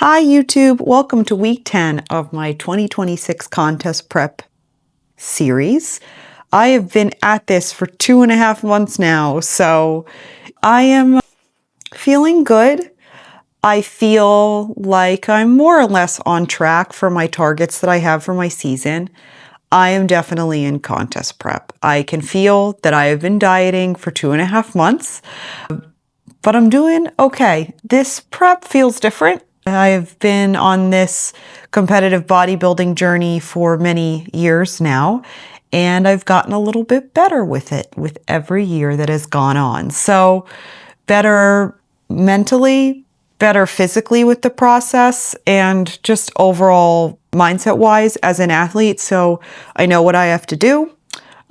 Hi YouTube, welcome to week 10 of my 2026 contest prep series. I have been at this for 2.5 months now, so I am feeling good. I feel like I'm more or less on track for my targets that I have for my season. I am definitely in contest prep. I can feel that I have been dieting for 2.5 months, but I'm doing okay. This prep feels different. I've been on this competitive bodybuilding journey for many years now, and I've gotten a little bit better with it with every year that has gone on. So better mentally, better physically with the process, and just overall mindset-wise as an athlete. So I know what I have to do.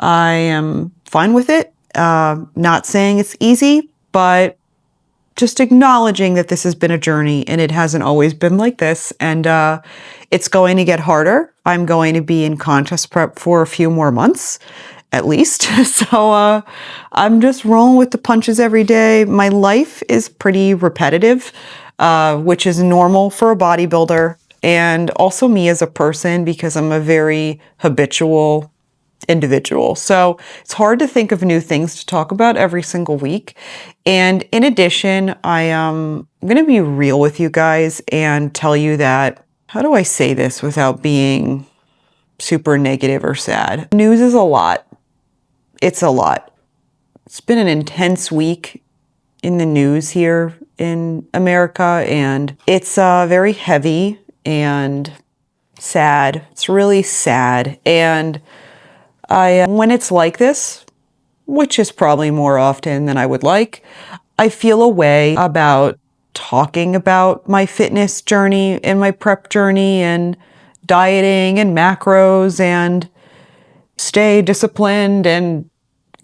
I am fine with it. Not saying it's easy, but just acknowledging that this has been a journey and it hasn't always been like this, and it's going to get harder. I'm going to be in contest prep for a few more months at least. So I'm just rolling with the punches every day. My life is pretty repetitive, which is normal for a bodybuilder and also me as a person because I'm a very habitual individual. So it's hard to think of new things to talk about every single week. And in addition, I'm going to be real with you guys and tell you that, how do I say this without being super negative or sad? News is a lot. It's a lot. It's been an intense week in the news here in America, and it's very heavy and sad. It's really sad. And when it's like this, which is probably more often than I would like, I feel a way about talking about my fitness journey and my prep journey and dieting and macros and stay disciplined and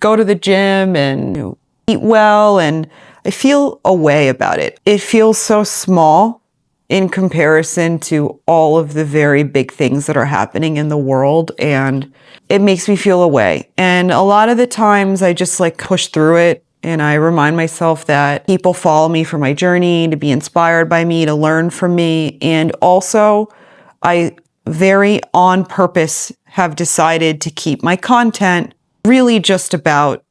go to the gym and eat well. And I feel a way about it. It feels so small in comparison to all of the very big things that are happening in the world, and it makes me feel a way. And a lot of the times I just push through it, and I remind myself that people follow me for my journey, to be inspired by me, to learn from me. And also, I very on purpose have decided to keep my content really just about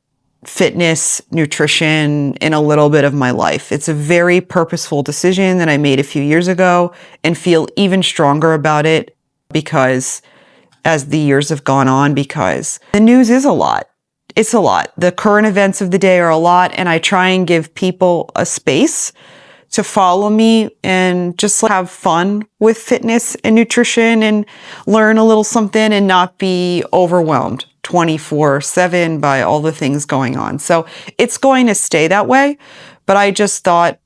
fitness, nutrition, and a little bit of my life. It's a very purposeful decision that I made a few years ago and feel even stronger about it because as the years have gone on, because the news is a lot. It's a lot. The current events of the day are a lot, and I try and give people a space to follow me and just have fun with fitness and nutrition and learn a little something and not be overwhelmed 24/7 by all the things going on. So it's going to stay that way, but I just thought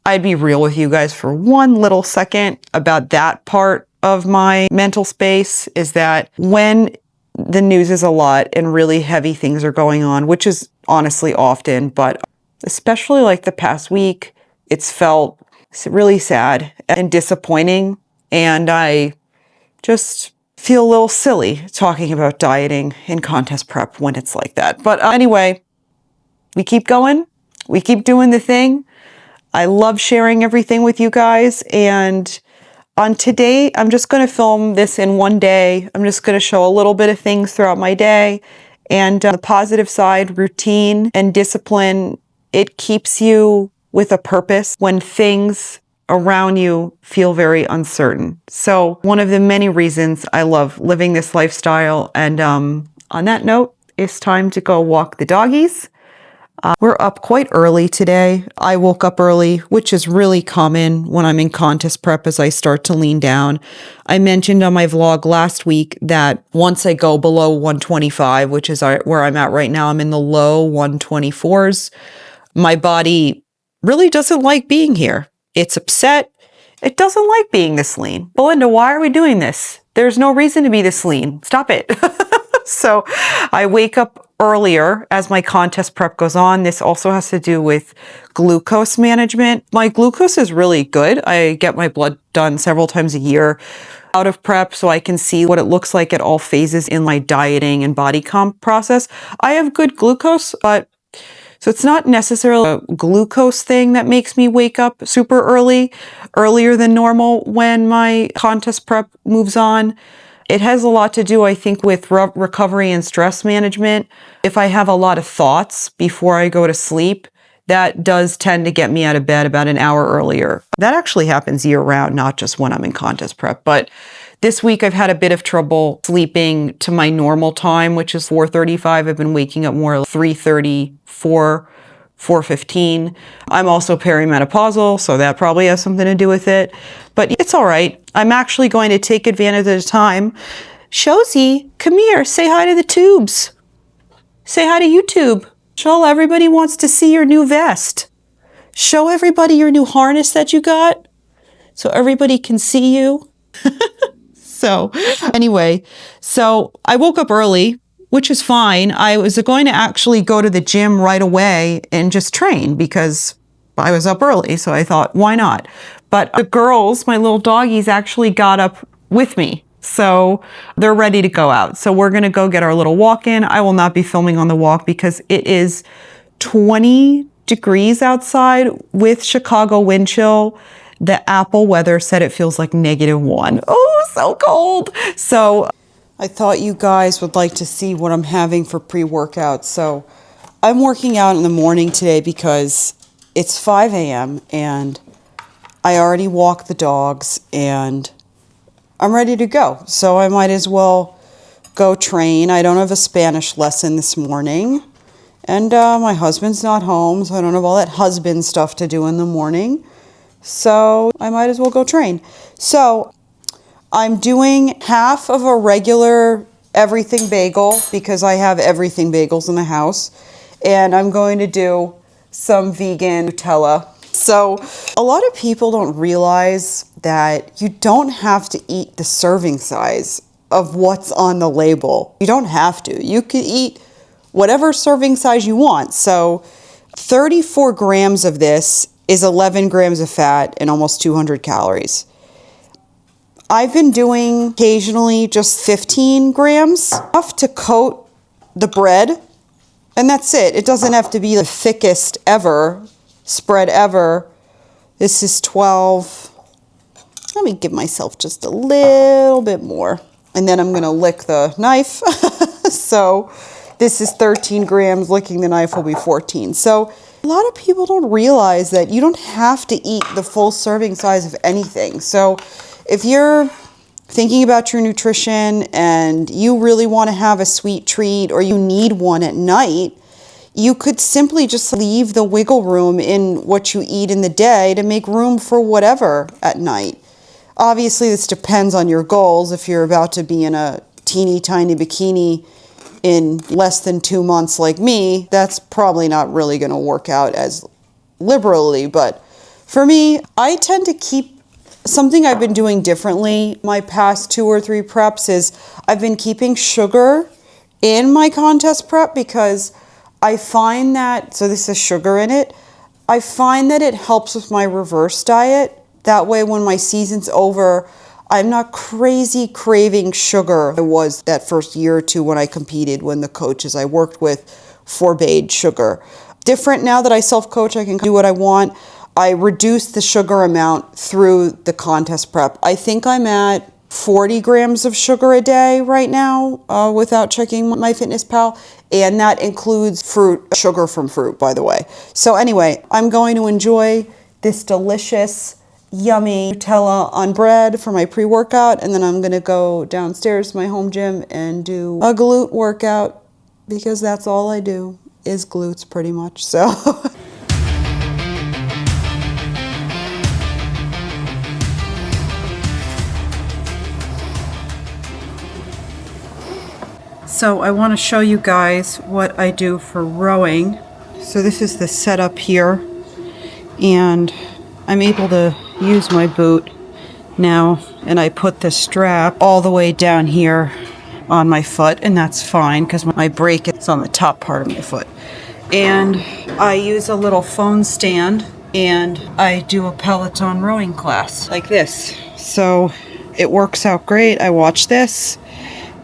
I'd be real with you guys for one little second about that part of my mental space, is that when the news is a lot and really heavy things are going on, which is honestly often, but especially the past week, it's felt really sad and disappointing. And I just feel a little silly talking about dieting in contest prep when it's like that. But anyway, we keep going. We keep doing the thing. I love sharing everything with you guys. And on today, I'm just going to film this in one day. I'm just going to show a little bit of things throughout my day. And the positive side, routine and discipline, it keeps you with a purpose when things around you feel very uncertain. So one of the many reasons I love living this lifestyle. And on that note, it's time to go walk the doggies. We're up quite early today. I woke up early, which is really common when I'm in contest prep as I start to lean down. I mentioned on my vlog last week that once I go below 125, which is where I'm at right now, I'm in the low 124s. My body really doesn't like being here. It's upset. It doesn't like being this lean. Belinda, why are we doing this? There's no reason to be this lean. Stop it. So I wake up earlier as my contest prep goes on. This also has to do with glucose management. My glucose is really good. I get my blood done several times a year out of prep so I can see what it looks like at all phases in my dieting and body comp process. I have good glucose, but So it's not necessarily a glucose thing that makes me wake up super early, earlier than normal when my contest prep moves on. It has a lot to do, I think, with recovery and stress management. If I have a lot of thoughts before I go to sleep, that does tend to get me out of bed about an hour earlier. That actually happens year round, not just when I'm in contest prep. But this week I've had a bit of trouble sleeping to my normal time, which is 4:35. I've been waking up more like 3:30, 4:15. I'm also perimenopausal, so that probably has something to do with it. But it's all right. I'm actually going to take advantage of the time. Shozy, come here. Say hi to the tubes. Say hi to YouTube. Show everybody wants to see your new vest. Show everybody your new harness that you got so everybody can see you. So anyway, so I woke up early, which is fine. I was going to actually go to the gym right away and just train because I was up early. So I thought, why not? But the girls, my little doggies, actually got up with me. So they're ready to go out. So we're going to go get our little walk in. I will not be filming on the walk because it is 20 degrees outside with Chicago wind chill. The Apple weather said it feels like -1. Oh, so cold. So I thought you guys would like to see what I'm having for pre-workout. So I'm working out in the morning today because it's 5 a.m. and I already walked the dogs and I'm ready to go. So I might as well go train. I don't have a Spanish lesson this morning. And my husband's not home, so I don't have all that husband stuff to do in the morning. So I might as well go train. So I'm doing half of a regular everything bagel because I have everything bagels in the house. And I'm going to do some vegan Nutella. So a lot of people don't realize that you don't have to eat the serving size of what's on the label. You don't have to. You could eat whatever serving size you want. So 34 grams of this is 11 grams of fat and almost 200 calories. I've been doing occasionally just 15 grams, enough to coat the bread, and that's it. It doesn't have to be the thickest ever, spread ever. This is 12. Let me give myself just a little bit more, and then I'm going to lick the knife. So this is 13 grams, licking the knife will be 14. So a lot of people don't realize that you don't have to eat the full serving size of anything. So if you're thinking about your nutrition and you really want to have a sweet treat or you need one at night, you could simply just leave the wiggle room in what you eat in the day to make room for whatever at night. Obviously, this depends on your goals. If you're about to be in a teeny tiny bikini in less than 2 months like me, that's probably not really going to work out as liberally. But for me, I tend to keep something I've been doing differently my past 2 or 3 preps is I've been keeping sugar in my contest prep because I find that, so this is sugar in it, I find that it helps with my reverse diet. That way when my season's over, I'm not crazy craving sugar. I was that first year or 2 when I competed, when the coaches I worked with forbade sugar. Different now that I self-coach, I can do what I want. I reduced the sugar amount through the contest prep. I think I'm at 40 grams of sugar a day right now without checking MyFitnessPal. And that includes fruit, sugar from fruit, by the way. So anyway, I'm going to enjoy this delicious yummy Nutella on bread for my pre-workout, and then I'm gonna go downstairs to my home gym and do a glute workout because that's all I do is glutes pretty much. So So I want to show you guys what I do for rowing. So this is the setup here, and I'm able to use my boot now, and I put the strap all the way down here on my foot, and that's fine because my brake is on the top part of my foot. And I use a little phone stand, and I do a Peloton rowing class like this. So it works out great. I watch this,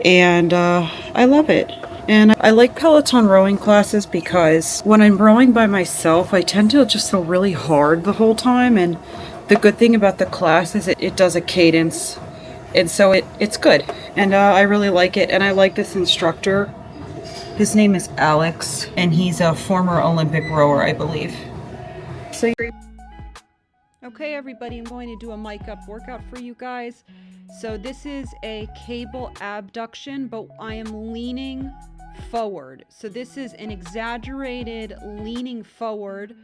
and I love it. And I like Peloton rowing classes because when I'm rowing by myself, I tend to just feel really hard the whole time. And the good thing about the class is it does a cadence. And so it's good. And I really like it. And I like this instructor. His name is Alex, and he's a former Olympic rower, I believe. So okay, everybody, I'm going to do a mic up workout for you guys. So this is a cable abduction, but I am leaning forward. So this is an exaggerated leaning forward.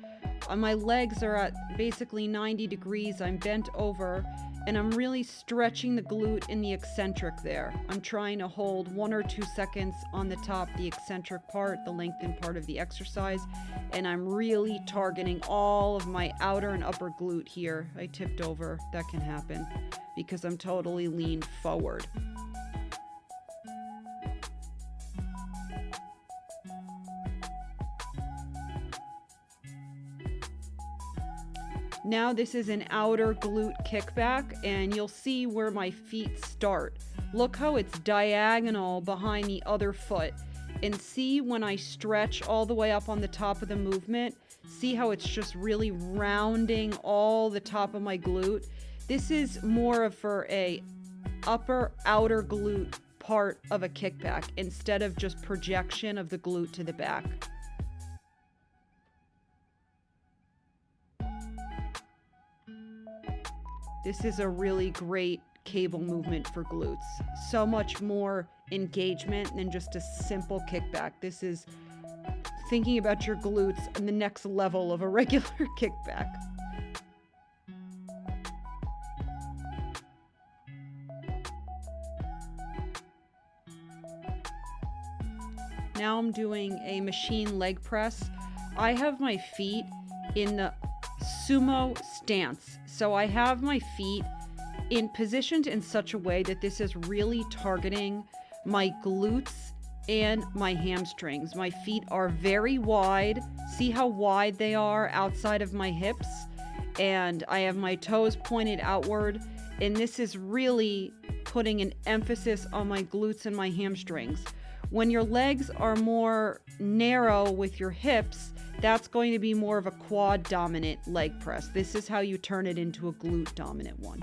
My legs are at basically 90 degrees. I'm bent over, and I'm really stretching the glute in the eccentric there. I'm trying to hold 1 or 2 seconds on the top, the eccentric part, the lengthened part of the exercise, and I'm really targeting all of my outer and upper glute here. I tipped over. That can happen because I'm totally leaned forward. Now this is an outer glute kickback, and you'll see where my feet start. Look how it's diagonal behind the other foot, and see when I stretch all the way up on the top of the movement, see how it's just really rounding all the top of my glute. This is more of for a upper outer glute part of a kickback instead of just projection of the glute to the back. This is a really great cable movement for glutes. So much more engagement than just a simple kickback. This is thinking about your glutes on the next level of a regular kickback. Now I'm doing a machine leg press. I have my feet in the sumo stance. So I have my feet positioned in such a way that this is really targeting my glutes and my hamstrings. My feet are very wide. See how wide they are outside of my hips? And I have my toes pointed outward. And this is really putting an emphasis on my glutes and my hamstrings. When your legs are more narrow with your hips, that's going to be more of a quad dominant leg press. This is how you turn it into a glute dominant one.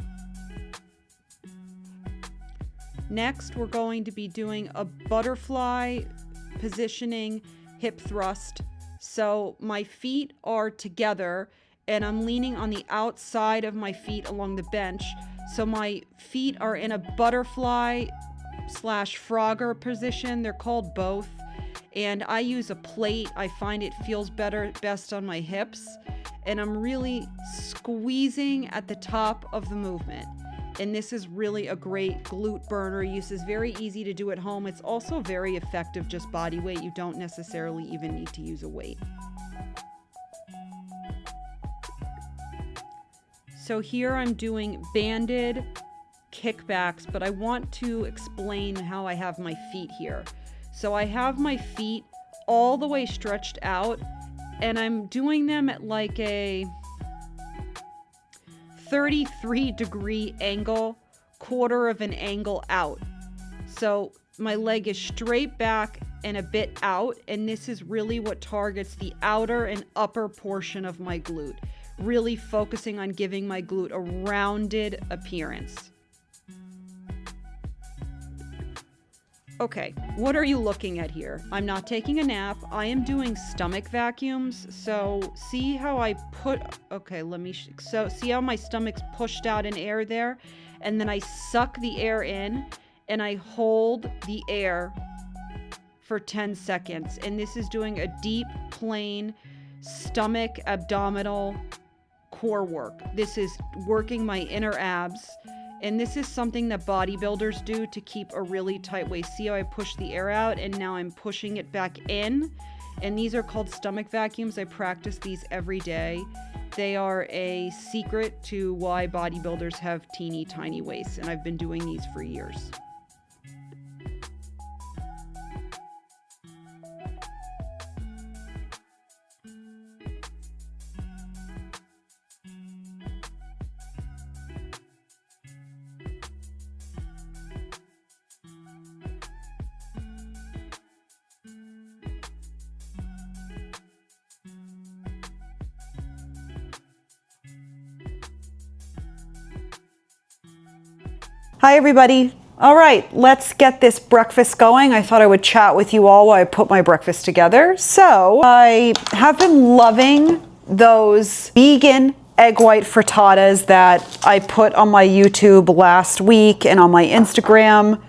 Next, we're going to be doing a butterfly positioning hip thrust. So my feet are together and I'm leaning on the outside of my feet along the bench. So my feet are in a butterfly / Frogger position. They're called both. And I use a plate. I find it feels best on my hips. And I'm really squeezing at the top of the movement. And this is really a great glute burner use. It's very easy to do at home. It's also very effective, just body weight. You don't necessarily even need to use a weight. So here I'm doing banded kickbacks, but I want to explain how I have my feet here. So I have my feet all the way stretched out, and I'm doing them at like a 33-degree angle, quarter of an angle out. So my leg is straight back and a bit out, and this is really what targets the outer and upper portion of my glute, really focusing on giving my glute a rounded appearance. Okay, what are you looking at here? I'm not taking a nap. I am doing stomach vacuums. So see how I so see how my stomach's pushed out in air there? And then I suck the air in and I hold the air for 10 seconds. And this is doing a deep plane stomach abdominal core work. This is working my inner abs. And this is something that bodybuilders do to keep a really tight waist. See how I push the air out and now I'm pushing it back in? And these are called stomach vacuums. I practice these every day. They are a secret to why bodybuilders have teeny tiny waists. And I've been doing these for years. Hi everybody. All right, let's get this breakfast going. I thought I would chat with you all while I put my breakfast together. So I have been loving those vegan egg white frittatas that I put on my YouTube last week and on my Instagram.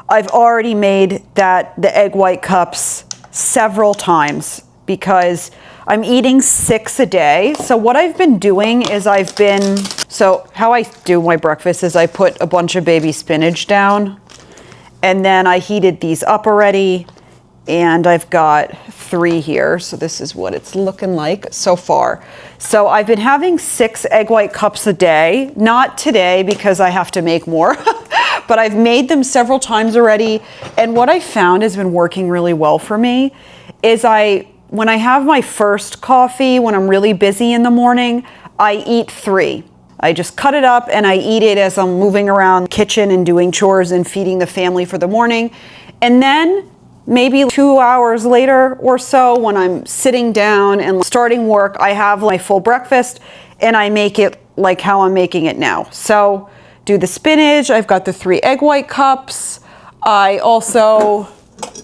I've already made the egg white cups several times because I'm eating 6 a day. So what I've been doing is so how I do my breakfast is I put a bunch of baby spinach down, and then I heated these up already, and I've got 3 here. So this is what it's looking like so far. So I've been having 6 egg white cups a day, not today because I have to make more, but I've made them several times already. And what I found has been working really well for me is when I have my first coffee, when I'm really busy in the morning, I eat 3. I just cut it up and I eat it as I'm moving around the kitchen and doing chores and feeding the family for the morning. And then maybe 2 hours later or so, when I'm sitting down and starting work, I have my full breakfast and I make it like how I'm making it now. So do the spinach, I've got the 3 egg white cups. I also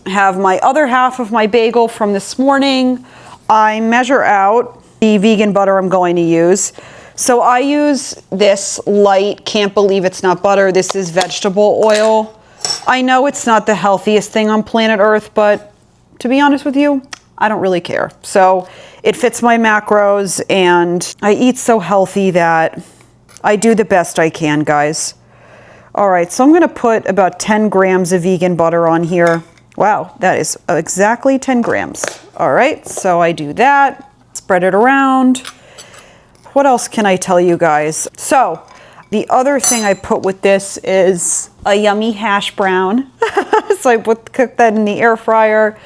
have my other half of my bagel from this morning. I measure out the vegan butter I'm going to use. So I use this light, can't believe it's not butter. This is vegetable oil. I know it's not the healthiest thing on planet Earth, but to be honest with you, I don't really care. So it fits my macros and I eat so healthy that I do the best I can, guys. All right, so I'm gonna put about 10 grams of vegan butter on here. Wow, that is exactly 10 grams. All right, so I do that, spread it around. What else can I tell you guys? So the other thing I put with this is a yummy hash brown. So I cook that in the air fryer.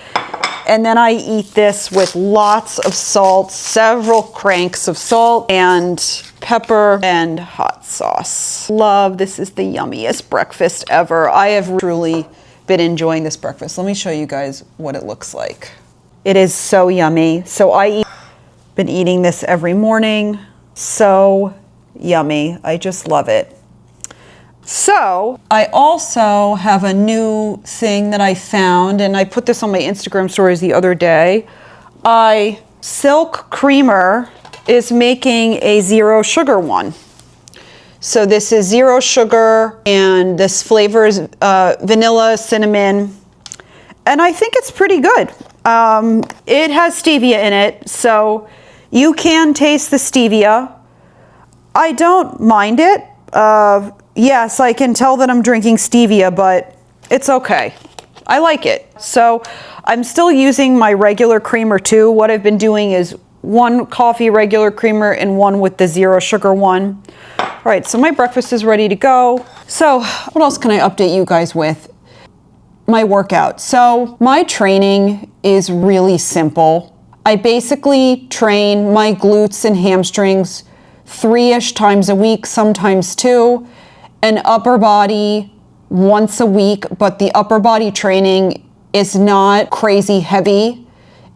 And then I eat this with lots of salt, several cranks of salt and pepper and hot sauce. Love, this is the yummiest breakfast ever. I have truly been enjoying this breakfast. Let me show you guys what it looks like. It is so yummy. So been eating this every morning. So yummy. I just love it. So I also have a new thing that I found, and I put this on my Instagram stories the other day. Silk Creamer is making a 0 sugar one. So this is 0 sugar, and this flavor is vanilla, cinnamon, and I think it's pretty good. It has stevia in it, so you can taste the stevia. I don't mind it. Yes, I can tell that I'm drinking stevia, but it's okay. I like it. So I'm still using my regular creamer too. What I've been doing is 1 coffee regular creamer and 1 with the 0 sugar one. All right, so my breakfast is ready to go. So what else can I update you guys with? My workout. So my training is really simple. I basically train my glutes and hamstrings 3-ish times a week, sometimes 2, and upper body once a week, but the upper body training is not crazy heavy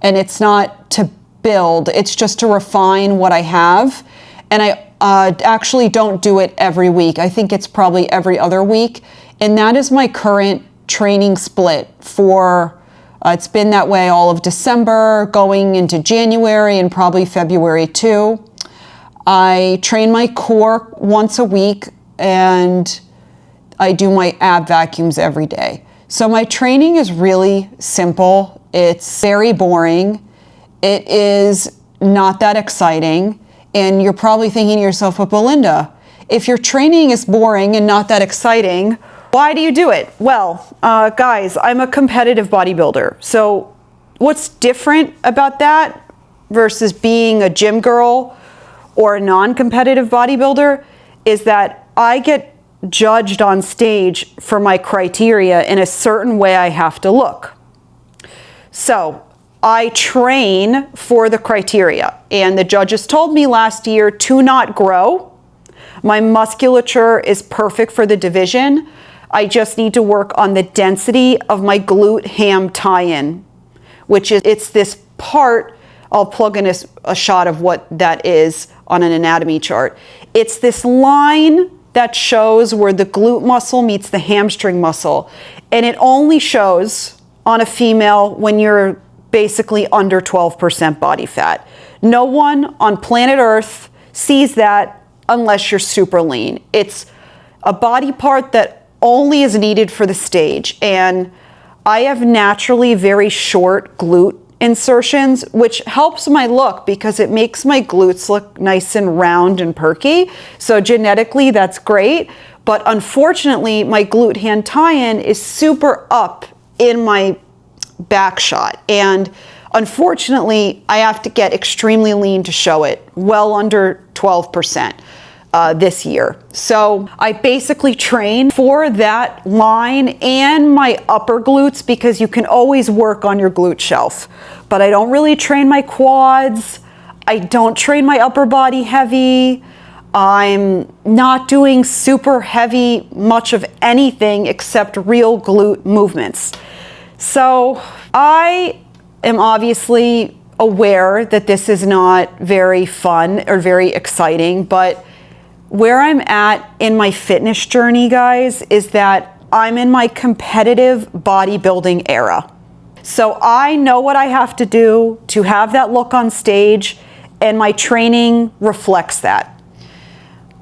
and it's not to build, it's just to refine what I have. And I actually don't do it every week. I think it's probably every other week. And that is my current training split for, it's been that way all of December, going into January and probably February too. I train my core once a week and I do my ab vacuums every day. So my training is really simple. It's very boring. It is not that exciting. And you're probably thinking to yourself, but Belinda, if your training is boring and not that exciting, why do you do it? Well, guys, I'm a competitive bodybuilder. So what's different about that versus being a gym girl or a non-competitive bodybuilder is that I get judged on stage for my criteria in a certain way I have to look. So I train for the criteria, and the judges told me last year to not grow. My musculature is perfect for the division. I just need to work on the density of my glute ham tie-in, which is, it's this part, I'll plug in a shot of what that is on an anatomy chart. It's this line that shows where the glute muscle meets the hamstring muscle. And it only shows on a female when you're basically under 12% body fat. No one on planet Earth sees that unless you're super lean. It's a body part that only is needed for the stage. And I have naturally very short glute insertions, which helps my look because it makes my glutes look nice and round and perky. So genetically, that's great. But unfortunately, my glute hand tie-in is super up in my back shot. And unfortunately, I have to get extremely lean to show it, well under 12%. This year. So I basically train for that line and my upper glutes because you can always work on your glute shelf. But I don't really train my quads. I don't train my upper body heavy. I'm not doing super heavy much of anything except real glute movements. So I am obviously aware that this is not very fun or very exciting, but where I'm at in my fitness journey, guys, is that I'm in my competitive bodybuilding era. So I know what I have to do to have that look on stage, and my training reflects that.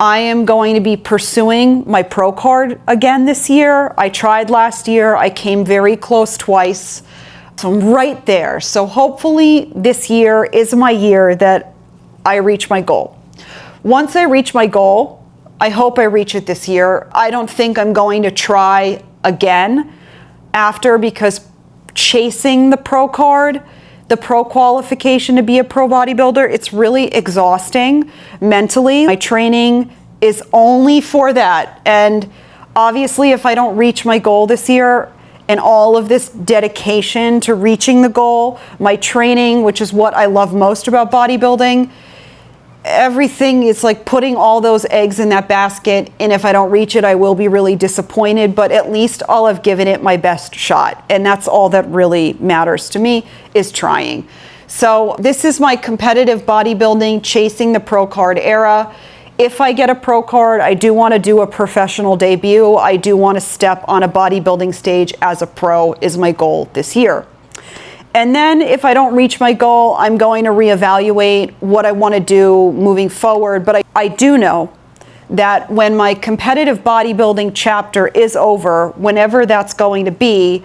I am going to be pursuing my pro card again this year. I tried last year. I came very close twice. So I'm right there. So hopefully this year is my year that I reach my goal. Once I reach my goal, I hope I reach it this year. I don't think I'm going to try again after, because chasing the pro card, the pro qualification to be a pro bodybuilder, it's really exhausting mentally. My training is only for that. And obviously, if I don't reach my goal this year, and all of this dedication to reaching the goal, my training, which is what I love most about bodybuilding, everything is like putting all those eggs in that basket, and if I don't reach it, I will be really disappointed, but at least I'll have given it my best shot, and that's all that really matters to me, is trying. So this is my competitive bodybuilding, chasing the pro card era. If I get a pro card, I do want to do a professional debut. I do want to step on a bodybuilding stage as a pro, is my goal this year. And then if I don't reach my goal, I'm going to reevaluate what I want to do moving forward. But I do know that when my competitive bodybuilding chapter is over, whenever that's going to be,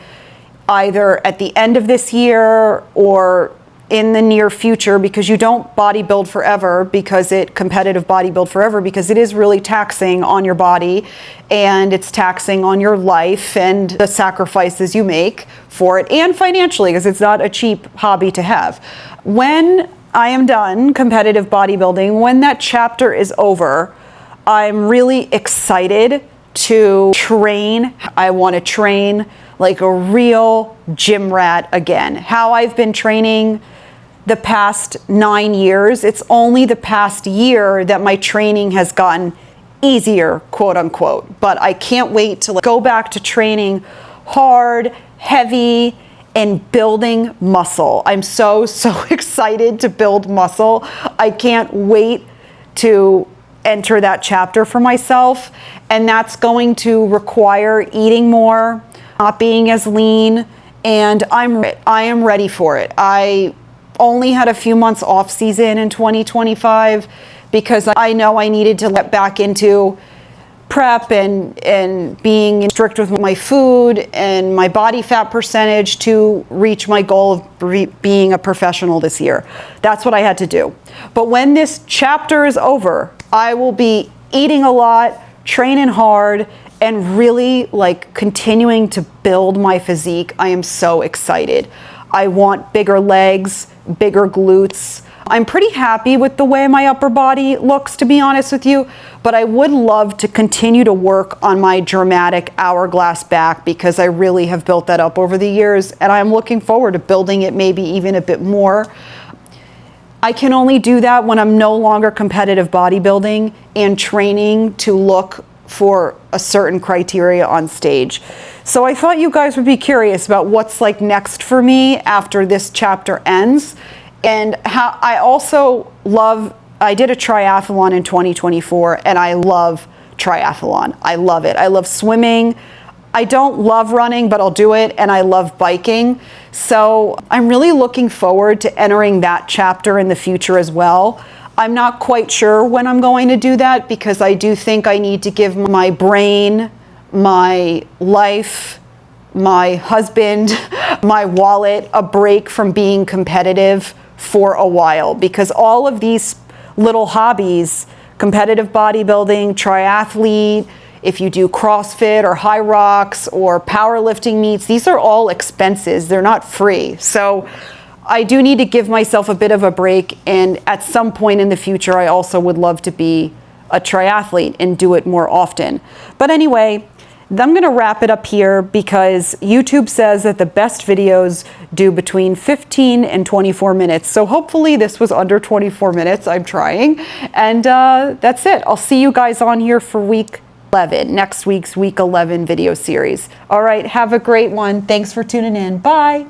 either at the end of this year or in the near future, because you don't bodybuild forever, competitive bodybuild forever, because it is really taxing on your body, and it's taxing on your life and the sacrifices you make for it, and financially, because it's not a cheap hobby to have. When I am done competitive bodybuilding, when that chapter is over, I'm really excited to train. I want to train like a real gym rat again. How I've been training the past 9 years, it's only the past year that my training has gotten easier, quote unquote. But I can't wait to go back to training hard, heavy, and building muscle. I'm so excited to build muscle. I can't wait to enter that chapter for myself. And that's going to require eating more, not being as lean, and I am ready for it. I only had a few months off season in 2025 because I know I needed to get back into prep and being strict with my food and my body fat percentage to reach my goal of being a professional this year. That's what I had to do. But when this chapter is over, I will be eating a lot, training hard, and really continuing to build my physique. I am so excited. I want bigger legs, bigger glutes. I'm pretty happy with the way my upper body looks, to be honest with you, but I would love to continue to work on my dramatic hourglass back because I really have built that up over the years, and I'm looking forward to building it maybe even a bit more. I can only do that when I'm no longer competitive bodybuilding and training to look for a certain criteria on stage. So I thought you guys would be curious about what's next for me after this chapter ends. And how I also I did a triathlon in 2024, and I love triathlon. I love it. I love swimming. I don't love running, but I'll do it, and I love biking. So I'm really looking forward to entering that chapter in the future as well. I'm not quite sure when I'm going to do that, because I do think I need to give my brain, my life, my husband, my wallet a break from being competitive for a while, because all of these little hobbies, competitive bodybuilding, triathlete, if you do CrossFit or high rocks or powerlifting meets, these are all expenses. They're not free. So I do need to give myself a bit of a break. And at some point in the future, I also would love to be a triathlete and do it more often. But anyway, I'm going to wrap it up here, because YouTube says that the best videos do between 15 and 24 minutes. So hopefully this was under 24 minutes. I'm trying. And that's it. I'll see you guys on here for week 11, next week's week 11 video series. All right, have a great one. Thanks for tuning in. Bye.